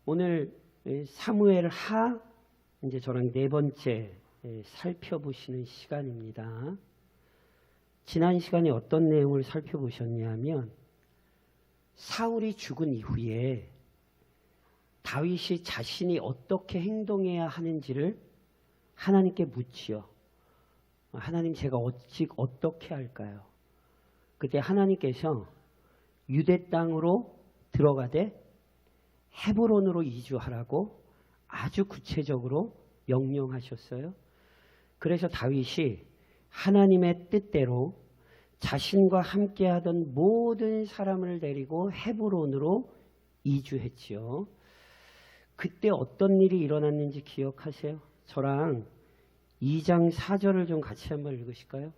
오늘 사무엘 하 이제 저랑 네 번째 살펴보시는 시간입니다. 지난 시간에 어떤 내용을 살펴보셨냐면 사울이 죽은 이후에 다윗이 자신이 어떻게 행동해야 하는지를 하나님께 묻지요. 하나님, 제가 어떻게 할까요? 그때 하나님께서 유대 땅으로 들어가되 헤브론으로 이주하라고 아주 구체적으로 명령하셨어요. 그래서 다윗이 하나님의 뜻대로 자신과 함께하던 모든 사람을 데리고 헤브론으로 이주했지요. 그때 어떤 일이 일어났는지 기억하세요? 저랑 2장 4절을 좀 같이 한번 읽으실까요?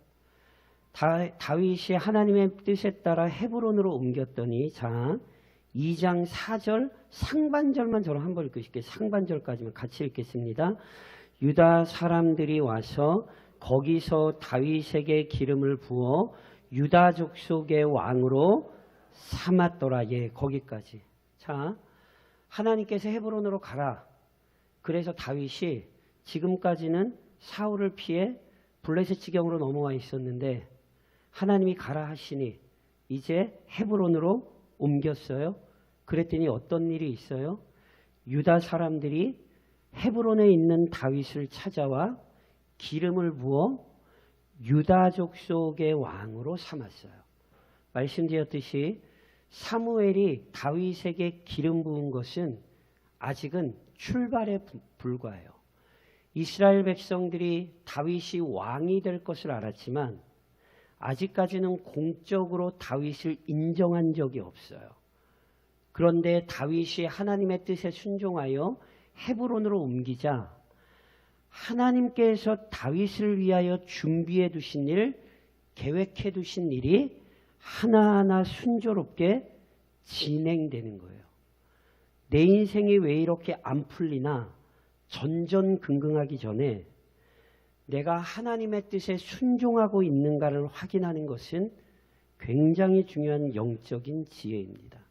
다윗이 하나님의 뜻에 따라 헤브론으로 옮겼더니, 자, 2장 4절 상반절만 저랑 한번 읽으실게요. 상반절까지만 같이 읽겠습니다. 유다 사람들이 와서 거기서 다윗에게 기름을 부어 유다 족속의 왕으로 삼았더라. 예, 거기까지. 자, 하나님께서 헤브론으로 가라. 그래서 다윗이 지금까지는 사울을 피해 블레셋 지경으로 넘어와 있었는데 하나님이 가라 하시니 이제 헤브론으로 옮겼어요. 그랬더니 어떤 일이 있어요? 유다 사람들이 헤브론에 있는 다윗을 찾아와 기름을 부어 유다 족속의 왕으로 삼았어요. 말씀드렸듯이 사무엘이 다윗에게 기름 부은 것은 아직은 출발에 불과해요. 이스라엘 백성들이 다윗이 왕이 될 것을 알았지만 아직까지는 공적으로 다윗을 인정한 적이 없어요. 그런데 다윗이 하나님의 뜻에 순종하여 헤브론으로 옮기자 하나님께서 다윗을 위하여 준비해 두신 일, 계획해 두신 일이 하나하나 순조롭게 진행되는 거예요. 내 인생이 왜 이렇게 안 풀리나 전전긍긍하기 전에 내가 하나님의 뜻에 순종하고 있는가를 확인하는 것은 굉장히 중요한 영적인 지혜입니다.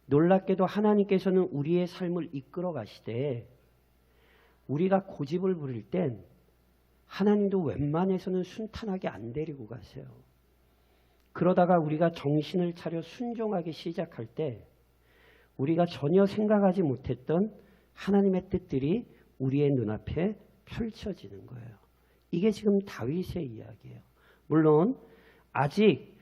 놀랍게도 하나님께서는 우리의 삶을 이끌어 가시되 우리가 고집을 부릴 땐 하나님도 웬만해서는 순탄하게 안 데리고 가세요. 그러다가 우리가 정신을 차려 순종하기 시작할 때 우리가 전혀 생각하지 못했던 하나님의 뜻들이 우리의 눈앞에 펼쳐지는 거예요. 이게 지금 다윗의 이야기예요. 물론 아직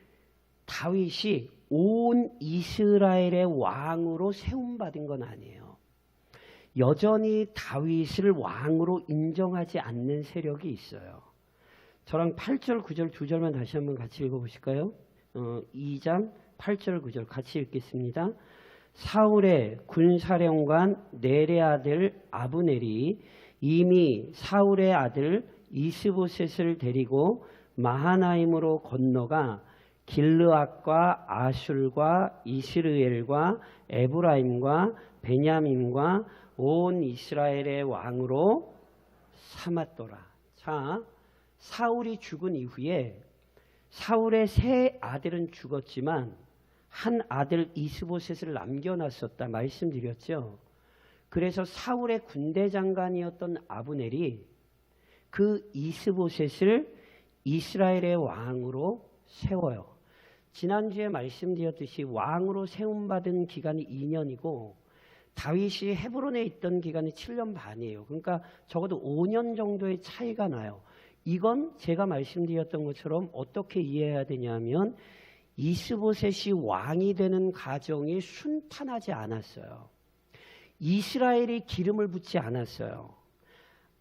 다윗이 온 이스라엘의 왕으로 세움받은 건 아니에요. 여전히 다윗을 왕으로 인정하지 않는 세력이 있어요. 저랑 8절, 9절 두 절만 다시 한번 같이 읽어보실까요? 2장 8절, 9절 같이 읽겠습니다. 사울의 군사령관 넬의 아들 아브넬이 이미 사울의 아들 이스보셋을 데리고 마하나임으로 건너가 길르앗과 아술과 이스르엘과 에브라임과 베냐민과 온 이스라엘의 왕으로 삼았더라. 자, 사울이 죽은 이후에 사울의 세 아들은 죽었지만 한 아들 이스보셋을 남겨놨었다 말씀드렸죠. 그래서 사울의 군대 장관이었던 아브넬이 그 이스보셋을 이스라엘의 왕으로 세워요. 지난주에 말씀드렸듯이 왕으로 세움받은 기간이 2년이고 다윗이 헤브론에 있던 기간이 7년 반이에요. 그러니까 적어도 5년 정도의 차이가 나요. 이건 제가 말씀드렸던 것처럼 어떻게 이해해야 되냐면 이스보셋이 왕이 되는 과정이 순탄하지 않았어요. 이스라엘이 기름을 붓지 않았어요.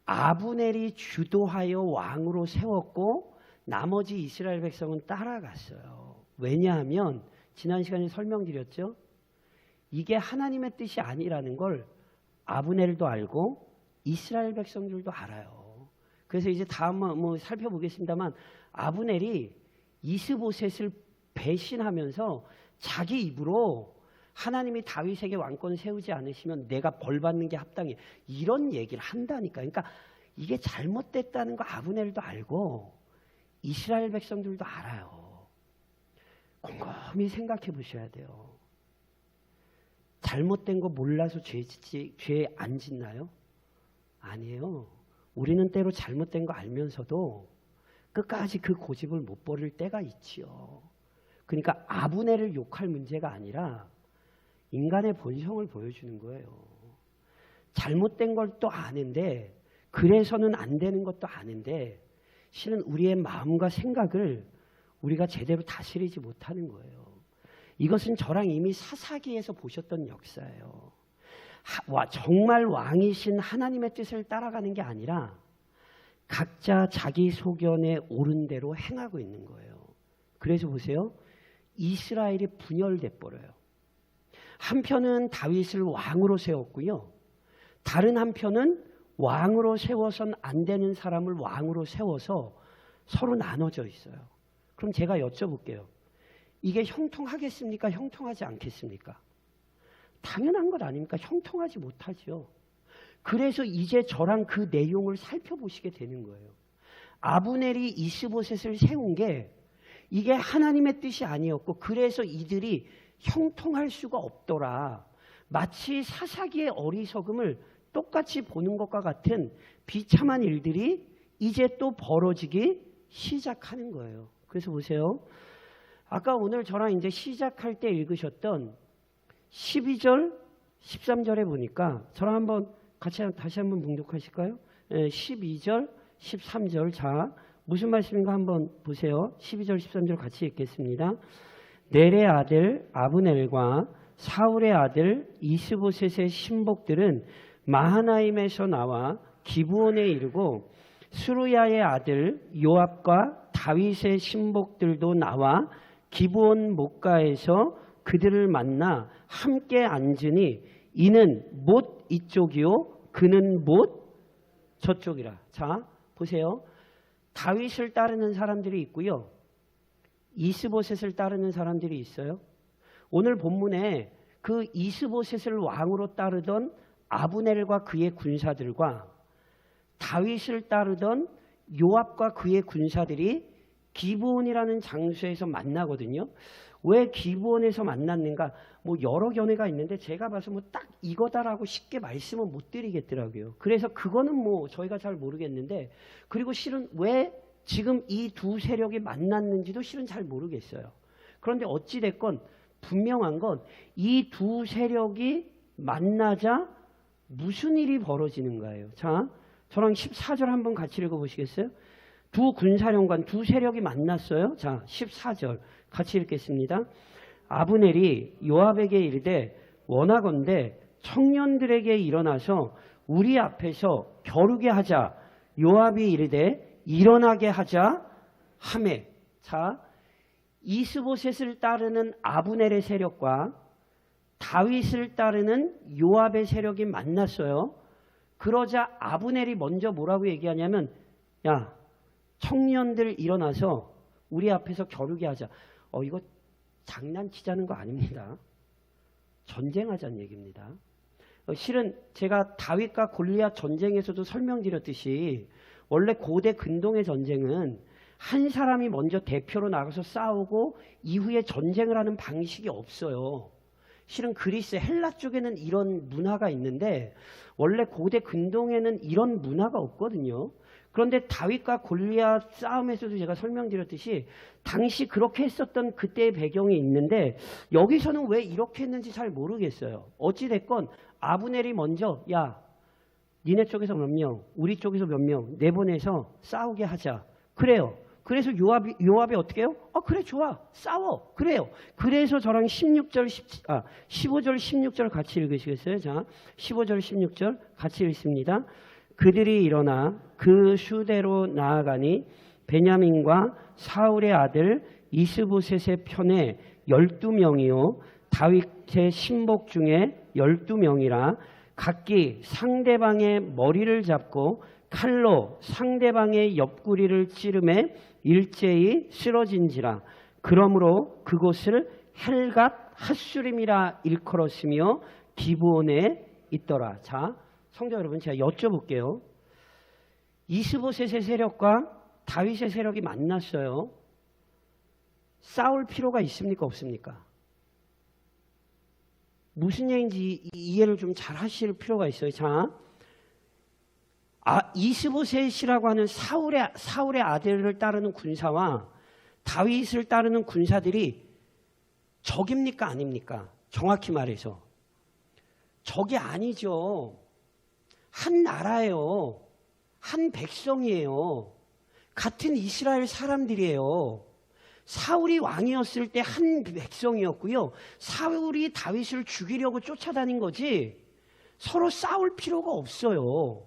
아브넬이 주도하여 왕으로 세웠고 나머지 이스라엘 백성은 따라갔어요. 왜냐하면 지난 시간에 설명드렸죠. 이게 하나님의 뜻이 아니라는 걸 아브넬도 알고 이스라엘 백성들도 알아요. 그래서 이제 다음 살펴보겠습니다만 아브넬이 이스보셋을 배신하면서 자기 입으로 하나님이 다윗에게 왕권 세우지 않으시면 내가 벌 받는 게 합당해. 이런 얘기를 한다니까. 그러니까 이게 잘못됐다는 거 아브넬도 알고 이스라엘 백성들도 알아요. 곰곰이 생각해 보셔야 돼요. 잘못된 거 몰라서 죄 안 짓나요? 아니에요. 우리는 때로 잘못된 거 알면서도 끝까지 그 고집을 못 버릴 때가 있지요. 그러니까 아브넬을 욕할 문제가 아니라 인간의 본성을 보여주는 거예요. 잘못된 걸 또 아는데 그래서는 안 되는 것도 아는데 실은 우리의 마음과 생각을 우리가 제대로 다스리지 못하는 거예요. 이것은 저랑 이미 사사기에서 보셨던 역사예요. 정말 왕이신 하나님의 뜻을 따라가는 게 아니라 각자 자기 소견에 옳은 대로 행하고 있는 거예요. 그래서 보세요. 이스라엘이 분열돼 버려요. 한편은 다윗을 왕으로 세웠고요. 다른 한편은 왕으로 세워선 안 되는 사람을 왕으로 세워서 서로 나눠져 있어요. 그럼 제가 여쭤볼게요. 이게 형통하겠습니까? 형통하지 않겠습니까? 당연한 것 아닙니까? 형통하지 못하죠. 그래서 이제 저랑 그 내용을 살펴보시게 되는 거예요. 아브넬이 이스보셋을 세운 게 이게 하나님의 뜻이 아니었고 그래서 이들이 형통할 수가 없더라. 마치 사사기의 어리석음을 똑같이 보는 것과 같은 비참한 일들이 이제 또 벌어지기 시작하는 거예요. 그래서 보세요. 아까 오늘 저랑 이제 시작할 때 읽으셨던 12절, 13절에 보니까 저랑 한번 같이 다시 한번 봉독하실까요? 12절, 13절. 자, 무슨 말씀인가 한번 보세요. 12절, 13절 같이 읽겠습니다. 넬의 아들 아브넬과 사울의 아들 이스보셋의 신복들은 마하나임에서 나와 기브온에 이르고 수루야의 아들 요압과 다윗의 신복들도 나와 기브온 목가에서 그들을 만나 함께 앉으니 이는 못 이쪽이요 그는 못 저쪽이라. 자, 보세요. 다윗을 따르는 사람들이 있고요. 이스보셋을 따르는 사람들이 있어요. 오늘 본문에 그 이스보셋을 왕으로 따르던 아브넬과 그의 군사들과 다윗을 따르던 요압과 그의 군사들이 기브온이라는 장소에서 만나거든요. 왜 기브온에서 만났는가? 뭐 여러 견해가 있는데 제가 봐서 뭐 딱 이거다라고 쉽게 말씀은 못 드리겠더라고요. 그래서 그거는 뭐 저희가 잘 모르겠는데 그리고 실은 왜 지금 이 두 세력이 만났는지도 실은 잘 모르겠어요. 그런데 어찌 됐건 분명한 건 이 두 세력이 만나자 무슨 일이 벌어지는가요? 자, 저랑 14절 한번 같이 읽어보시겠어요? 두 군사령관, 두 세력이 만났어요. 자, 14절 같이 읽겠습니다. 아브넬이 요압에게 이르되 원하건대 청년들에게 일어나서 우리 앞에서 겨루게 하자. 요압이 이르되 일어나게 하자 하매. 자, 이스보셋을 따르는 아브넬의 세력과 다윗을 따르는 요압의 세력이 만났어요. 그러자 아브넬이 먼저 뭐라고 얘기하냐면 야, 청년들 일어나서 우리 앞에서 겨루게 하자. 이거 장난치자는 거 아닙니다. 전쟁하자는 얘기입니다. 실은 제가 다윗과 골리앗 전쟁에서도 설명드렸듯이 원래 고대 근동의 전쟁은 한 사람이 먼저 대표로 나가서 싸우고 이후에 전쟁을 하는 방식이 없어요. 실은 그리스, 헬라 쪽에는 이런 문화가 있는데 원래 고대 근동에는 이런 문화가 없거든요. 그런데 다윗과 골리앗 싸움에서도 제가 설명드렸듯이 당시 그렇게 했었던 그때의 배경이 있는데 여기서는 왜 이렇게 했는지 잘 모르겠어요. 어찌됐건 아브넬이 먼저 야, 니네 쪽에서 몇 명, 우리 쪽에서 몇 명 내보내서 싸우게 하자. 그래요. 그래서 요압이 어떻게 해요? 그래 좋아. 싸워. 그래요. 그래서 저랑 15절 16절 같이 읽으시겠어요? 자, 15절 16절 같이 읽습니다. 그들이 일어나 그 수대로 나아가니 베냐민과 사울의 아들 이스보셋의 편에 12명이요 다윗의 신복 중에 12명이라 각기 상대방의 머리를 잡고 칼로 상대방의 옆구리를 찌르매 일제히 쓰러진지라. 그러므로 그곳을 헬갓 핫수림이라 일컬었으며 기브온에 있더라. 자, 성도 여러분, 제가 여쭤볼게요. 이스보셋의 세력과 다윗의 세력이 만났어요. 싸울 필요가 있습니까? 없습니까? 무슨 얘기인지 이해를 좀 잘 하실 필요가 있어요. 자, 이스보셋이라고 하는 사울의 아들을 따르는 군사와 다윗을 따르는 군사들이 적입니까? 아닙니까? 정확히 말해서 적이 아니죠. 한 나라예요. 한 백성이에요. 같은 이스라엘 사람들이에요. 사울이 왕이었을 때 한 백성이었고요. 사울이 다윗을 죽이려고 쫓아다닌 거지 서로 싸울 필요가 없어요.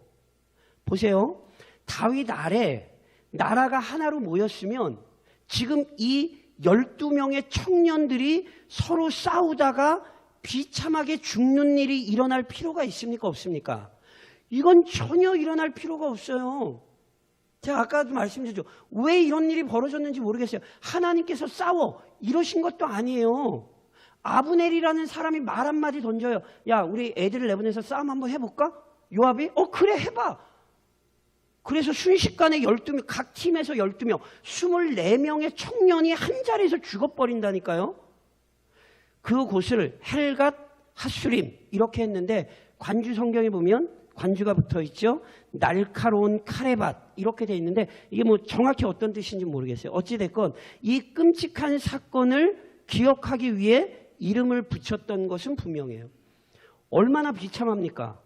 보세요. 다윗 아래 나라가 하나로 모였으면 지금 이 12명의 청년들이 서로 싸우다가 비참하게 죽는 일이 일어날 필요가 있습니까? 없습니까? 이건 전혀 일어날 필요가 없어요. 제가 아까도 말씀드렸죠. 왜 이런 일이 벌어졌는지 모르겠어요. 하나님께서 싸워 이러신 것도 아니에요. 아브넬이라는 사람이 말 한마디 던져요. 야, 우리 애들을 내보내서 싸움 한번 해볼까? 요압이 그래 해봐. 그래서 순식간에 12명, 각 팀에서 12명, 24명의 청년이 한 자리에서 죽어버린다니까요. 그곳을 헬갓 하수림 이렇게 했는데 관주 성경에 보면 관주가 붙어 있죠. 날카로운 카레밭 이렇게 돼 있는데 이게 뭐 정확히 어떤 뜻인지 모르겠어요. 어찌됐건 이 끔찍한 사건을 기억하기 위해 이름을 붙였던 것은 분명해요. 얼마나 비참합니까?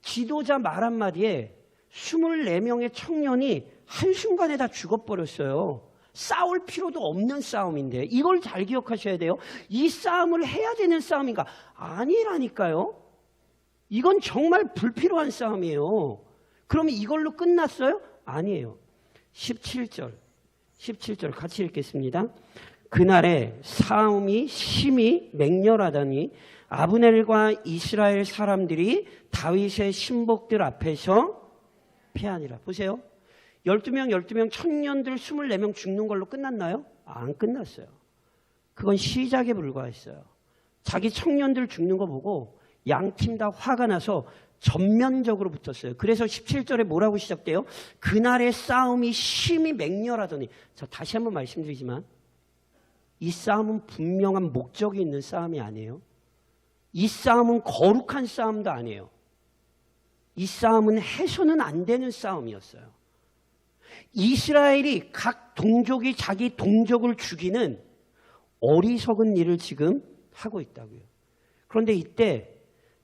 지도자 말 한마디에 24명의 청년이 한순간에 다 죽어버렸어요. 싸울 필요도 없는 싸움인데 이걸 잘 기억하셔야 돼요. 이 싸움을 해야 되는 싸움인가? 아니라니까요. 이건 정말 불필요한 싸움이에요. 그러면 이걸로 끝났어요? 아니에요. 17절 같이 읽겠습니다. 그날에 싸움이 심히 맹렬하더니 아브넬과 이스라엘 사람들이 다윗의 신복들 앞에서 패하니라. 보세요. 12명 청년들 24명 죽는 걸로 끝났나요? 안 끝났어요. 그건 시작에 불과했어요. 자기 청년들 죽는 거 보고 양팀 다 화가 나서 전면적으로 붙었어요. 그래서 17절에 뭐라고 시작돼요? 그날의 싸움이 심히 맹렬하더니. 자, 다시 한번 말씀드리지만 이 싸움은 분명한 목적이 있는 싸움이 아니에요. 이 싸움은 거룩한 싸움도 아니에요. 이 싸움은 해서는 안 되는 싸움이었어요. 이스라엘이 각 동족이 자기 동족을 죽이는 어리석은 일을 지금 하고 있다고요. 그런데 이때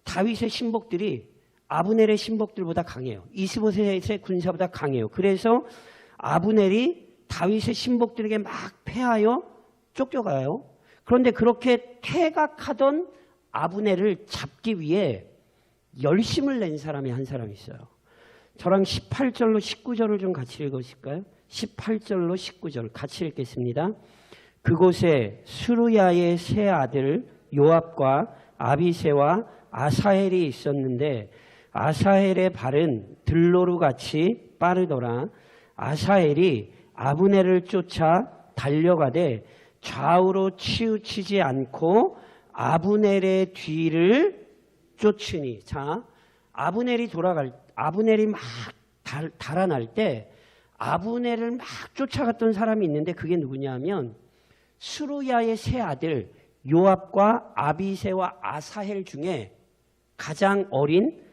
다윗의 신복들이 아브넬의 신복들보다 강해요. 이스보셋의 군사보다 강해요. 그래서 아브넬이 다윗의 신복들에게 막 패하여 쫓겨가요. 그런데 그렇게 퇴각하던 아브넬을 잡기 위해 열심을 낸 사람이 한 사람이 있어요. 저랑 18절로 19절을 좀 같이 읽으실까요? 18절로 19절 같이 읽겠습니다. 그곳에 수르야의 세 아들 요압과 아비새와 아사헬이 있었는데 아사헬의 발은 들로루같이 빠르더라. 아사헬이 아브넬을 쫓아 달려가되 좌우로 치우치지 않고 아브넬의 뒤를 쫓으니. 자, 아브넬이 막 달아날 때 아브넬을 막 쫓아갔던 사람이 있는데 그게 누구냐면 수르야의 세 아들 요압과 아비새와 아사헬 중에 가장 어린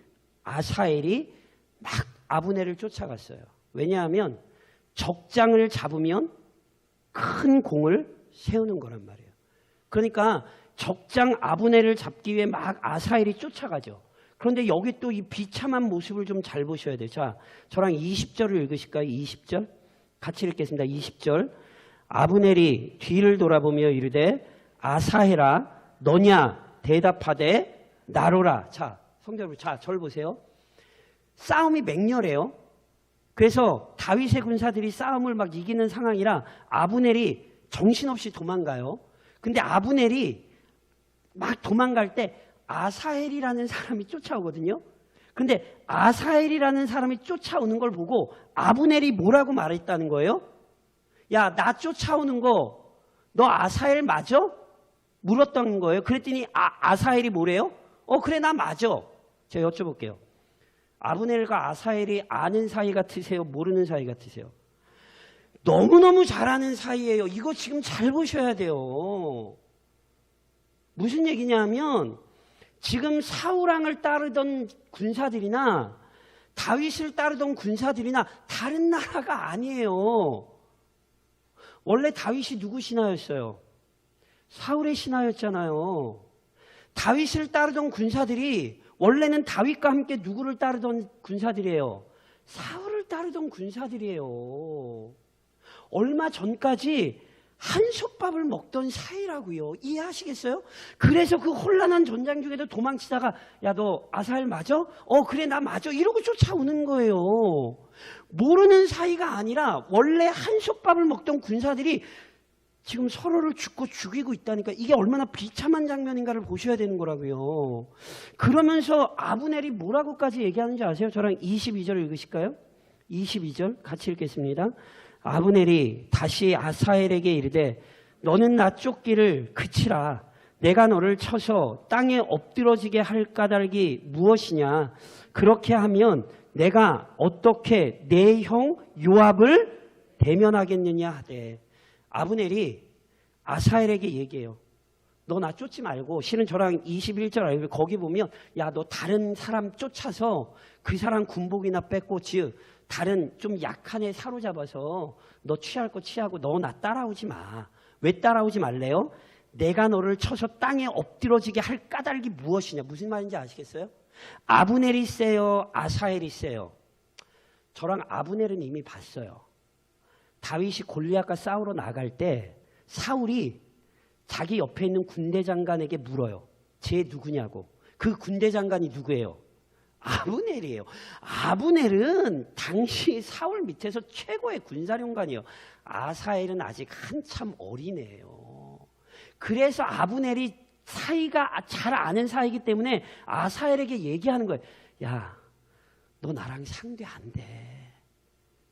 아사헬이 막 아브넬을 쫓아갔어요. 왜냐하면 적장을 잡으면 큰 공을 세우는 거란 말이에요. 그러니까 적장 아브넬을 잡기 위해 막 아사헬이 쫓아가죠. 그런데 여기 또 이 비참한 모습을 좀 잘 보셔야 돼요. 자, 저랑 20절을 읽으실까요? 20절 같이 읽겠습니다. 20절 아브넬이 뒤를 돌아보며 이르되 아사헬아 너냐 대답하되 나로라. 자, 성경을 절 보세요. 싸움이 맹렬해요. 그래서 다윗의 군사들이 싸움을 막 이기는 상황이라 아브넬이 정신없이 도망가요. 근데 아브넬이 막 도망갈 때 아사헬이라는 사람이 쫓아오거든요. 근데 아사헬이라는 사람이 쫓아오는 걸 보고 아브넬이 뭐라고 말했다는 거예요? 야, 나 쫓아오는 거 너 아사헬 맞아? 물었던 거예요. 그랬더니 아사헬이 뭐래요? 그래 나 맞아. 제가 여쭤볼게요. 아브넬과 아사헬이 아는 사이 같으세요? 모르는 사이 같으세요? 너무너무 잘 아는 사이예요. 이거 지금 잘 보셔야 돼요. 무슨 얘기냐면 지금 사울왕을 따르던 군사들이나 다윗을 따르던 군사들이나 다른 나라가 아니에요. 원래 다윗이 누구 신하였어요? 사울의 신하였잖아요. 다윗을 따르던 군사들이 원래는 다윗과 함께 누구를 따르던 군사들이에요? 사울을 따르던 군사들이에요. 얼마 전까지 한솥밥을 먹던 사이라고요. 이해하시겠어요? 그래서 그 혼란한 전장 중에도 도망치다가 야, 너 아사엘 맞아? 그래 나 맞아. 이러고 쫓아오는 거예요. 모르는 사이가 아니라 원래 한솥밥을 먹던 군사들이 지금 서로를 죽이고 있다니까. 이게 얼마나 비참한 장면인가를 보셔야 되는 거라고요. 그러면서 아브넬이 뭐라고까지 얘기하는지 아세요? 저랑 22절 읽으실까요? 22절 같이 읽겠습니다. 아브넬이 다시 아사엘에게 이르되 너는 나 쫓기를 그치라. 내가 너를 쳐서 땅에 엎드러지게 할 까닭이 무엇이냐. 그렇게 하면 내가 어떻게 내 형 요압을 대면하겠느냐 하되. 아브넬이 아사엘에게 얘기해요. 너 나 쫓지 말고. 실은 저랑 21절 알고 거기 보면 야, 너 다른 사람 쫓아서 그 사람 군복이나 뺏고 즉 다른 좀 약한 애 사로잡아서 너 취할 거 취하고 너 나 따라오지 마. 왜 따라오지 말래요? 내가 너를 쳐서 땅에 엎드러지게 할 까닭이 무엇이냐. 무슨 말인지 아시겠어요? 아브넬이 세요? 아사엘이 세요? 저랑 아브넬은 이미 봤어요. 다윗이 골리앗과 싸우러 나갈 때 사울이 자기 옆에 있는 군대 장관에게 물어요. 쟤 누구냐고. 그 군대 장관이 누구예요? 아브넬이에요. 아브넬은 당시 사울 밑에서 최고의 군사령관이에요. 아사엘은 아직 한참 어린애예요. 그래서 아브넬이 사이가 잘 아는 사이기 때문에 아사엘에게 얘기하는 거예요. 야, 너 나랑 상대 안 돼.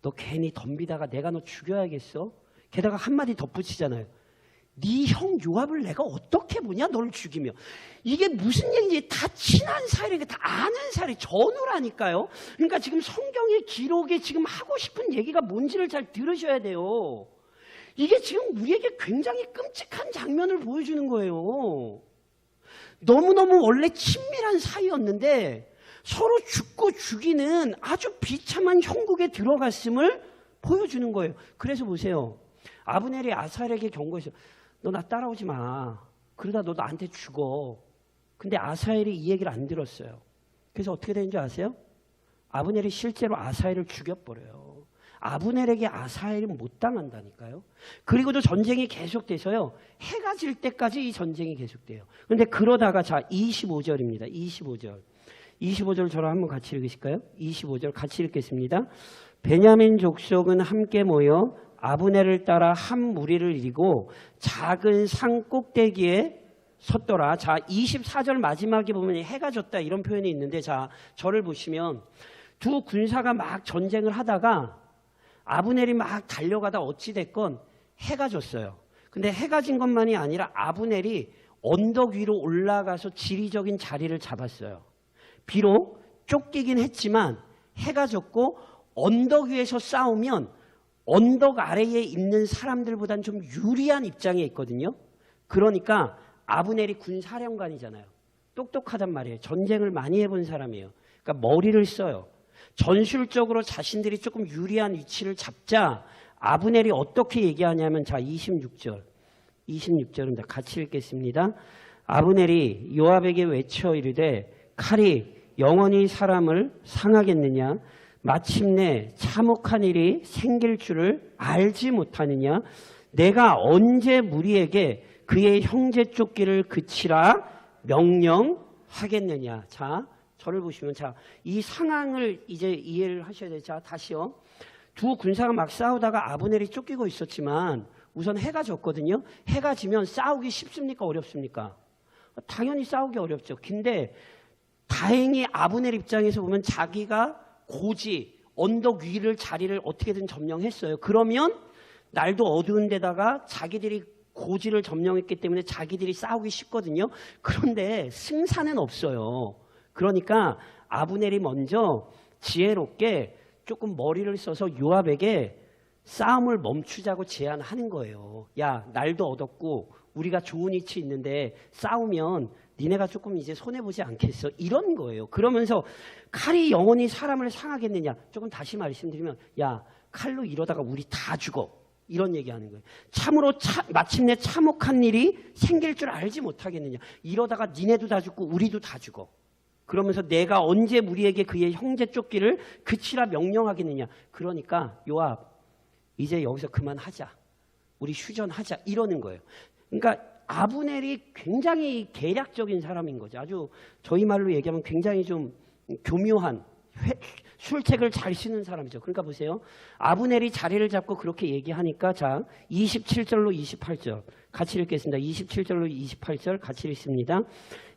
너 괜히 덤비다가 내가 너 죽여야겠어? 게다가 한마디 덧붙이잖아요. 네 형 요압을 내가 어떻게 보냐 너를 죽이며. 이게 무슨 얘기인지 다 친한 사이니까 다 아는 사이 전우라니까요. 그러니까 지금 성경의 기록에 지금 하고 싶은 얘기가 뭔지를 잘 들으셔야 돼요. 이게 지금 우리에게 굉장히 끔찍한 장면을 보여주는 거예요. 너무너무 원래 친밀한 사이였는데 서로 죽고 죽이는 아주 비참한 형국에 들어갔음을 보여주는 거예요. 그래서 보세요. 아브넬이 아사엘에게 경고했어요. 너 나 따라오지 마. 그러다 너 나한테 죽어. 근데 아사엘이 이 얘기를 안 들었어요. 그래서 어떻게 되는지 아세요? 아브넬이 실제로 아사엘을 죽여버려요. 아브넬에게 아사엘은 못 당한다니까요. 그리고도 전쟁이 계속돼서요. 해가 질 때까지 이 전쟁이 계속돼요. 그런데 그러다가 자 25절입니다. 25절 저랑 한번 같이 읽으실까요? 25절 같이 읽겠습니다. 베냐민 족속은 함께 모여 아브넬을 따라 한 무리를 이루고 작은 산 꼭대기에 섰더라. 자 24절 마지막에 보면 해가 졌다 이런 표현이 있는데 자 저를 보시면 두 군사가 막 전쟁을 하다가 아브넬이 막 달려가다 어찌됐건 해가 졌어요. 근데 해가 진 것만이 아니라 아브넬이 언덕 위로 올라가서 지리적인 자리를 잡았어요. 비록 쫓기긴 했지만 해가 졌고 언덕 위에서 싸우면 언덕 아래에 있는 사람들보다는 좀 유리한 입장에 있거든요. 그러니까 아브넬이 군사령관이잖아요. 똑똑하단 말이에요. 전쟁을 많이 해본 사람이에요. 그러니까 머리를 써요. 전술적으로 자신들이 조금 유리한 위치를 잡자 아브넬이 어떻게 얘기하냐면 자 26절입니다. 같이 읽겠습니다. 아브넬이 요압에게 외쳐 이르되 칼이 영원히 사람을 상하겠느냐? 마침내 참혹한 일이 생길 줄을 알지 못하느냐? 내가 언제 무리에게 그의 형제 쫓기를 그치라 명령하겠느냐? 자, 저를 보시면 자, 이 상황을 이제 이해를 하셔야 돼요. 자, 다시요. 두 군사가 막 싸우다가 아브넬이 쫓기고 있었지만 우선 해가 졌거든요. 해가 지면 싸우기 쉽습니까? 어렵습니까? 당연히 싸우기 어렵죠. 근데 다행히 아브넬 입장에서 보면 자기가 고지, 언덕 위를 자리를 어떻게든 점령했어요. 그러면 날도 어두운 데다가 자기들이 고지를 점령했기 때문에 자기들이 싸우기 쉽거든요. 그런데 승산은 없어요. 그러니까 아브넬이 먼저 지혜롭게 조금 머리를 써서 요압에게 싸움을 멈추자고 제안하는 거예요. 야, 날도 어둡고 우리가 좋은 위치 있는데 싸우면 니네가 조금 이제 손해보지 않겠어? 이런 거예요. 그러면서 칼이 영원히 사람을 상하겠느냐? 조금 다시 말씀드리면 야, 칼로 이러다가 우리 다 죽어. 이런 얘기하는 거예요. 참으로 마침내 참혹한 일이 생길 줄 알지 못하겠느냐? 이러다가 니네도 다 죽고 우리도 다 죽어. 그러면서 내가 언제 우리에게 그의 형제 쫓기를 그치라 명령하겠느냐? 그러니까 요압 이제 여기서 그만하자. 우리 휴전하자. 이러는 거예요. 그러니까 아브넬이 굉장히 계략적인 사람인 거죠. 아주 저희 말로 얘기하면 굉장히 좀 교묘한 술책을 잘 쓰는 사람이죠. 그러니까 보세요. 아브넬이 자리를 잡고 그렇게 얘기하니까 자 27절로 28절 같이 읽겠습니다. 27절로 28절 같이 읽습니다.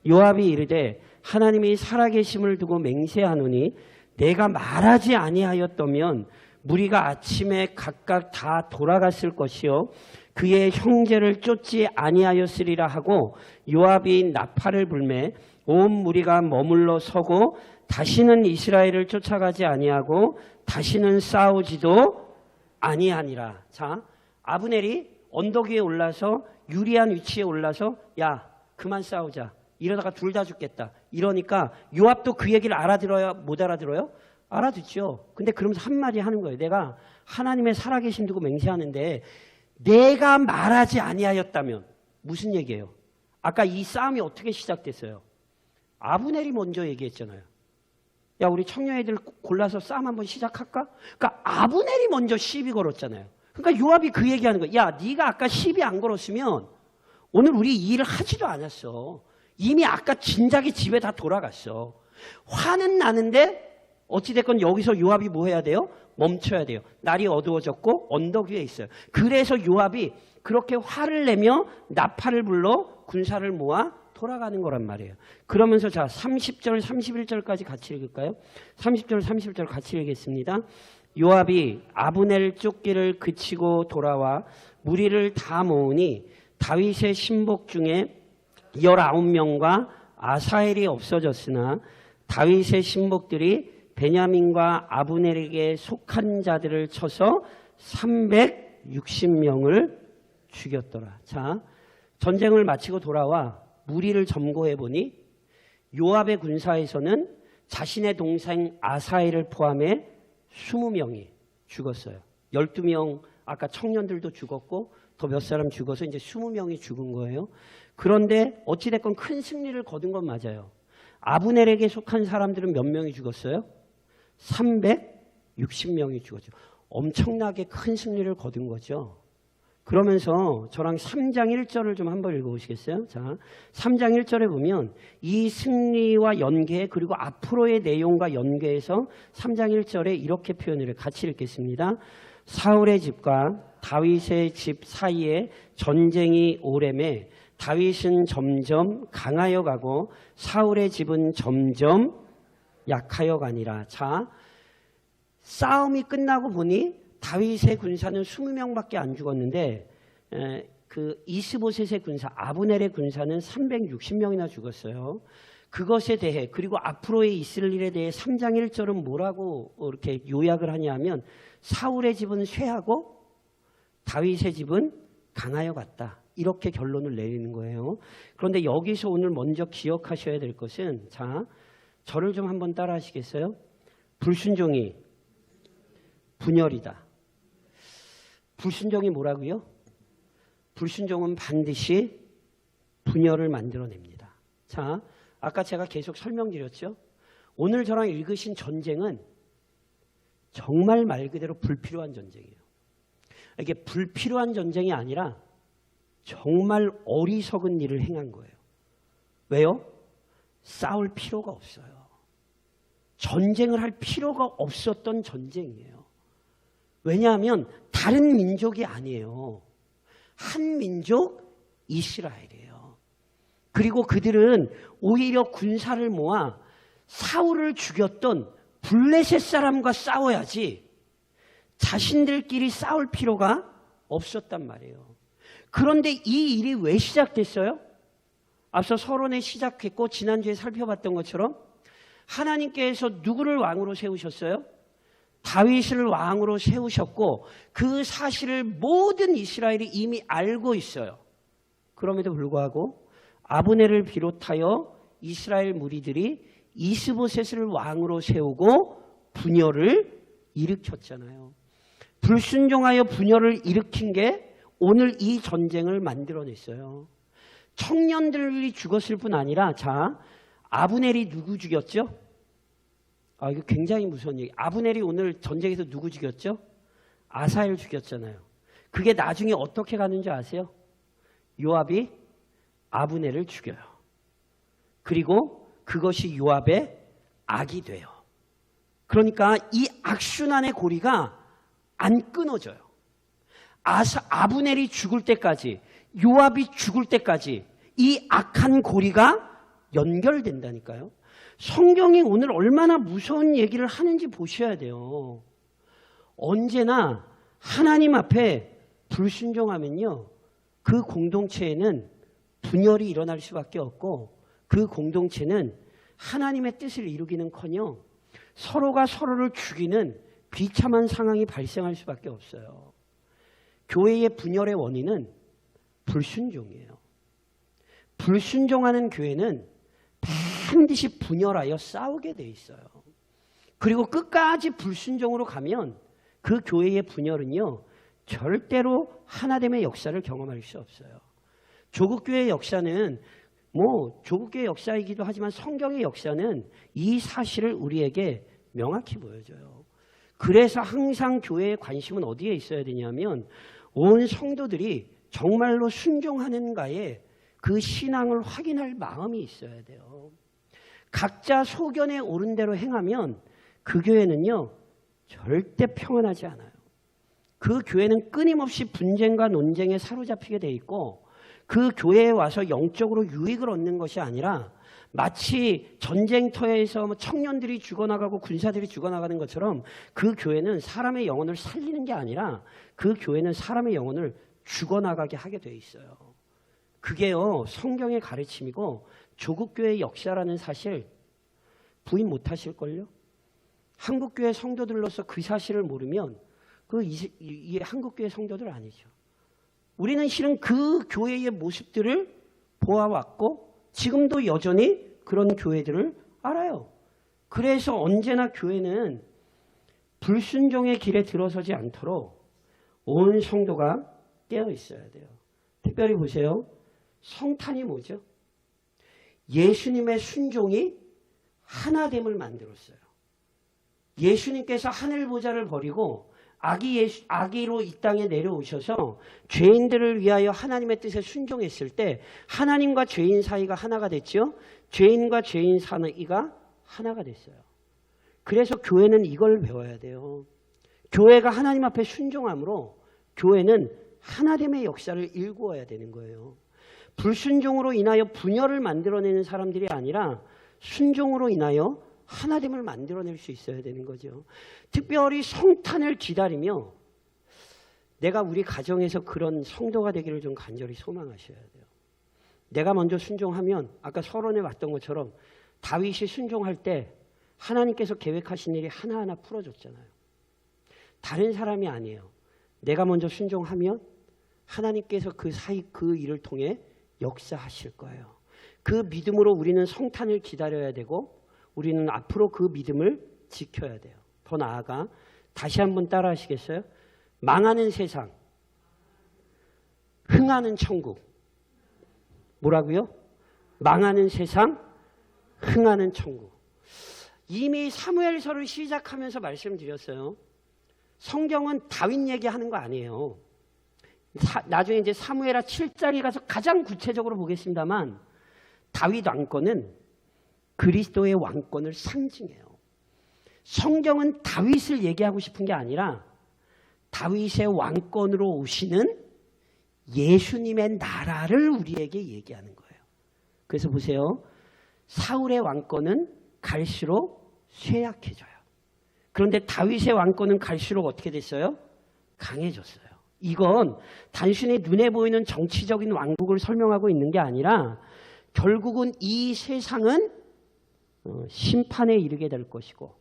요압이 이르되 하나님이 살아계심을 두고 맹세하노니 내가 말하지 아니하였다면 무리가 아침에 각각 다 돌아갔을 것이요 그의 형제를 쫓지 아니하였으리라 하고 요압이 나팔을 불매 온 무리가 머물러 서고 다시는 이스라엘을 쫓아가지 아니하고 다시는 싸우지도 아니하니라. 자, 아브넬이 언덕 위에 올라서 유리한 위치에 올라서 야 그만 싸우자. 이러다가 둘 다 죽겠다. 이러니까 요압도 그 얘기를 알아들어야 못 알아들어요? 알아듣죠. 근데 그러면서 한마디 하는 거예요. 내가 하나님의 살아계심 두고 맹세하는데 내가 말하지 아니하였다면 무슨 얘기예요? 아까 이 싸움이 어떻게 시작됐어요? 아브넬이 먼저 얘기했잖아요. 야 우리 청년애들 골라서 싸움 한번 시작할까? 그러니까 아브넬이 먼저 시비 걸었잖아요. 그러니까 요압이 그 얘기하는 거야. 야 네가 아까 시비 안 걸었으면 오늘 우리 이 일을 하지도 않았어. 이미 아까 진작에 집에 다 돌아갔어. 화는 나는데 어찌됐건 여기서 요압이 뭐 해야 돼요? 멈춰야 돼요. 날이 어두워졌고 언덕 위에 있어요. 그래서 요압이 그렇게 화를 내며 나팔을 불러 군사를 모아 돌아가는 거란 말이에요. 그러면서 자 30절 31절까지 같이 읽을까요? 30절 31절 같이 읽겠습니다. 요압이 아브넬 쫓기를 그치고 돌아와 무리를 다 모으니 다윗의 신복 중에 19명과 아사엘이 없어졌으나 다윗의 신복들이 베냐민과 아브넬에게 속한 자들을 쳐서 360명을 죽였더라. 자, 전쟁을 마치고 돌아와 무리를 점거해 보니 요압의 군사에서는 자신의 동생 아사엘을 포함해 20명이 죽었어요. 12명 아까 청년들도 죽었고 더 몇 사람 죽어서 이제 20명이 죽은 거예요. 그런데 어찌됐건 큰 승리를 거둔 건 맞아요. 아브넬에게 속한 사람들은 몇 명이 죽었어요? 360명이 죽었죠. 엄청나게 큰 승리를 거둔 거죠. 그러면서 저랑 3장 1절을 좀 한번 읽어보시겠어요? 자, 3장 1절에 보면 이 승리와 연계 그리고 앞으로의 내용과 연계해서 3장 1절에 이렇게 표현을 해요. 같이 읽겠습니다. 사울의 집과 다윗의 집 사이에 전쟁이 오래매 다윗은 점점 강하여 가고 사울의 집은 점점 약하여 가니라. 자, 싸움이 끝나고 보니 다윗의 군사는 20명밖에 안 죽었는데 그 이스보셋의 군사 아브넬의 군사는 360명이나 죽었어요. 그것에 대해 그리고 앞으로의 있을 일에 대해 3장 1절은 뭐라고 이렇게 요약을 하냐면 사울의 집은 쇠하고 다윗의 집은 강하여 갔다. 이렇게 결론을 내리는 거예요. 그런데 여기서 오늘 먼저 기억하셔야 될 것은 자, 저를 좀 한번 따라 하시겠어요? 불순종이 분열이다. 불순종이 뭐라고요? 불순종은 반드시 분열을 만들어냅니다. 자, 아까 제가 계속 설명드렸죠? 오늘 저랑 읽으신 전쟁은 정말 말 그대로 불필요한 전쟁이에요. 이게 불필요한 전쟁이 아니라 정말 어리석은 일을 행한 거예요. 왜요? 싸울 필요가 없어요. 전쟁을 할 필요가 없었던 전쟁이에요. 왜냐하면 다른 민족이 아니에요. 한 민족 이스라엘이에요. 그리고 그들은 오히려 군사를 모아 사울을 죽였던 블레셋 사람과 싸워야지 자신들끼리 싸울 필요가 없었단 말이에요. 그런데 이 일이 왜 시작됐어요? 앞서 서론에 시작했고 지난주에 살펴봤던 것처럼 하나님께서 누구를 왕으로 세우셨어요? 다윗을 왕으로 세우셨고 그 사실을 모든 이스라엘이 이미 알고 있어요. 그럼에도 불구하고 아브넬을 비롯하여 이스라엘 무리들이 이스보셋을 왕으로 세우고 분열을 일으켰잖아요. 불순종하여 분열을 일으킨 게 오늘 이 전쟁을 만들어냈어요. 청년들이 죽었을 뿐 아니라, 자, 아브넬이 누구 죽였죠? 이거 굉장히 무서운 얘기. 아브넬이 오늘 전쟁에서 누구 죽였죠? 아사엘 죽였잖아요. 그게 나중에 어떻게 가는지 아세요? 요압이 아브넬을 죽여요. 그리고 그것이 요압의 악이 돼요. 그러니까 이 악순환의 고리가 안 끊어져요. 아브넬이 죽을 때까지, 요압이 죽을 때까지 이 악한 고리가 연결된다니까요. 성경이 오늘 얼마나 무서운 얘기를 하는지 보셔야 돼요. 언제나 하나님 앞에 불순종하면요, 그 공동체에는 분열이 일어날 수밖에 없고, 그 공동체는 하나님의 뜻을 이루기는커녕 서로가 서로를 죽이는 비참한 상황이 발생할 수밖에 없어요. 교회의 분열의 원인은 불순종이에요. 불순종하는 교회는 반드시 분열하여 싸우게 돼 있어요. 그리고 끝까지 불순종으로 가면 그 교회의 분열은요, 절대로 하나됨의 역사를 경험할 수 없어요. 조국교회의 역사는 조국교회 역사이기도 하지만 성경의 역사는 이 사실을 우리에게 명확히 보여줘요. 그래서 항상 교회의 관심은 어디에 있어야 되냐면, 온 성도들이 정말로 순종하는가에 그 신앙을 확인할 마음이 있어야 돼요. 각자 소견에 옳은 대로 행하면 그 교회는요, 절대 평안하지 않아요. 그 교회는 끊임없이 분쟁과 논쟁에 사로잡히게 돼 있고, 그 교회에 와서 영적으로 유익을 얻는 것이 아니라 마치 전쟁터에서 청년들이 죽어나가고 군사들이 죽어나가는 것처럼 그 교회는 사람의 영혼을 살리는 게 아니라 그 교회는 사람의 영혼을 죽어나가게 하게 돼 있어요. 그게요, 성경의 가르침이고 조국교회의 역사라는 사실 부인 못하실걸요? 한국교회 성도들로서 그 사실을 모르면 이 한국교회 성도들 아니죠. 우리는 실은 그 교회의 모습들을 보아왔고 지금도 여전히 그런 교회들을 알아요. 그래서 언제나 교회는 불순종의 길에 들어서지 않도록 온 성도가 깨어 있어야 돼요. 특별히 보세요. 성탄이 뭐죠? 예수님의 순종이 하나됨을 만들었어요. 예수님께서 하늘보좌를 버리고 아기로 이 땅에 내려오셔서 죄인들을 위하여 하나님의 뜻에 순종했을 때 하나님과 죄인 사이가 하나가 됐죠. 죄인과 죄인 사이가 하나가 됐어요. 그래서 교회는 이걸 배워야 돼요. 교회가 하나님 앞에 순종함으로 교회는 하나됨의 역사를 일구어야 되는 거예요. 불순종으로 인하여 분열을 만들어내는 사람들이 아니라 순종으로 인하여 하나됨을 만들어낼 수 있어야 되는 거죠. 특별히 성탄을 기다리며 내가 우리 가정에서 그런 성도가 되기를 좀 간절히 소망하셔야 돼요. 내가 먼저 순종하면 아까 서론에 왔던 것처럼 다윗이 순종할 때 하나님께서 계획하신 일이 하나하나 풀어줬잖아요. 다른 사람이 아니에요. 내가 먼저 순종하면 하나님께서 그 일을 통해 역사하실 거예요. 그 믿음으로 우리는 성탄을 기다려야 되고 우리는 앞으로 그 믿음을 지켜야 돼요. 더 나아가 다시 한번 따라 하시겠어요? 망하는 세상, 흥하는 천국. 뭐라고요? 망하는 세상, 흥하는 천국. 이미 사무엘서를 시작하면서 말씀드렸어요. 성경은 다윗 얘기하는 거 아니에요. 나중에 이제 사무엘하 7장에 가서 가장 구체적으로 보겠습니다만 다윗 왕권은 그리스도의 왕권을 상징해요. 성경은 다윗을 얘기하고 싶은 게 아니라 다윗의 왕권으로 오시는 예수님의 나라를 우리에게 얘기하는 거예요. 그래서 보세요. 사울의 왕권은 갈수록 쇠약해져요. 그런데 다윗의 왕권은 갈수록 어떻게 됐어요? 강해졌어요. 이건 단순히 눈에 보이는 정치적인 왕국을 설명하고 있는 게 아니라 결국은 이 세상은 심판에 이르게 될 것이고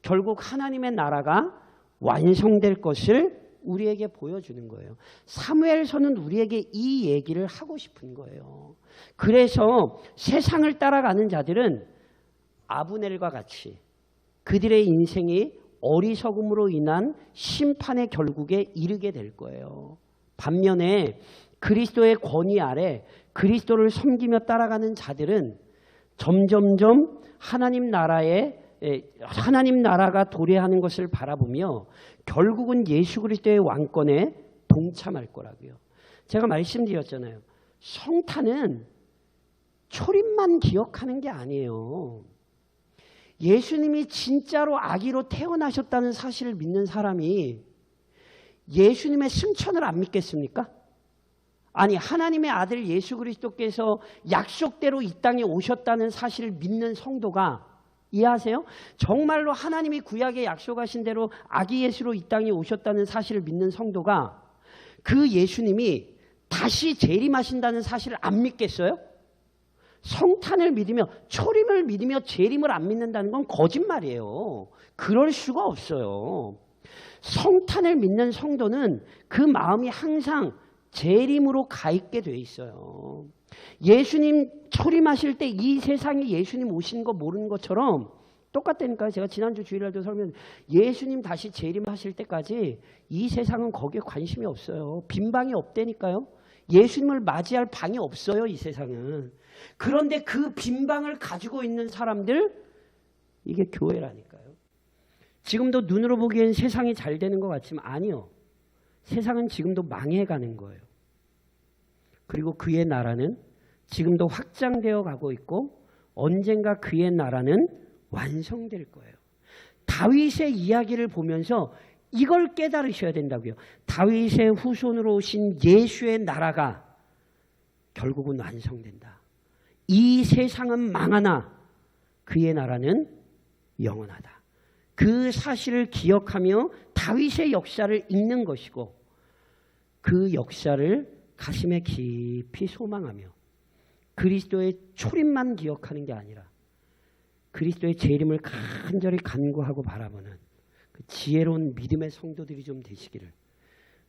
결국 하나님의 나라가 완성될 것을 우리에게 보여주는 거예요. 사무엘서는 우리에게 이 얘기를 하고 싶은 거예요. 그래서 세상을 따라가는 자들은 아브넬과 같이 그들의 인생이 어리석음으로 인한 심판의 결국에 이르게 될 거예요. 반면에 그리스도의 권위 아래 그리스도를 섬기며 따라가는 자들은 점점점 하나님 나라가 도래하는 것을 바라보며 결국은 예수 그리스도의 왕권에 동참할 거라고요. 제가 말씀드렸잖아요. 성탄은 초림만 기억하는 게 아니에요. 예수님이 진짜로 아기로 태어나셨다는 사실을 믿는 사람이 예수님의 승천을 안 믿겠습니까? 아니, 하나님의 아들 예수 그리스도께서 약속대로 이 땅에 오셨다는 사실을 믿는 성도가, 이해하세요? 정말로 하나님이 구약에 약속하신 대로 아기 예수로 이 땅에 오셨다는 사실을 믿는 성도가 그 예수님이 다시 재림하신다는 사실을 안 믿겠어요? 성탄을 믿으며 초림을 믿으며 재림을 안 믿는다는 건 거짓말이에요. 그럴 수가 없어요. 성탄을 믿는 성도는 그 마음이 항상 재림으로 가 있게 돼 있어요. 예수님 초림하실 때 이 세상에 예수님 오신 거 모르는 것처럼 똑같다니까요. 제가 지난주 주일날도 설명, 예수님 다시 재림하실 때까지 이 세상은 거기에 관심이 없어요. 빈방이 없다니까요. 예수님을 맞이할 방이 없어요, 이 세상은. 그런데 그 빈방을 가지고 있는 사람들, 이게 교회라니까요. 지금도 눈으로 보기엔 세상이 잘 되는 것 같지만 아니요. 세상은 지금도 망해가는 거예요. 그리고 그의 나라는 지금도 확장되어 가고 있고 언젠가 그의 나라는 완성될 거예요. 다윗의 이야기를 보면서 이걸 깨달으셔야 된다고요. 다윗의 후손으로 오신 예수의 나라가 결국은 완성된다. 이 세상은 망하나 그의 나라는 영원하다. 그 사실을 기억하며 다윗의 역사를 읽는 것이고 그 역사를 가슴에 깊이 소망하며 그리스도의 초림만 기억하는 게 아니라 그리스도의 재림을 간절히 간구하고 바라보는 그 지혜로운 믿음의 성도들이 좀 되시기를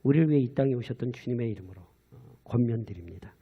우리를 위해 이 땅에 오셨던 주님의 이름으로 권면드립니다.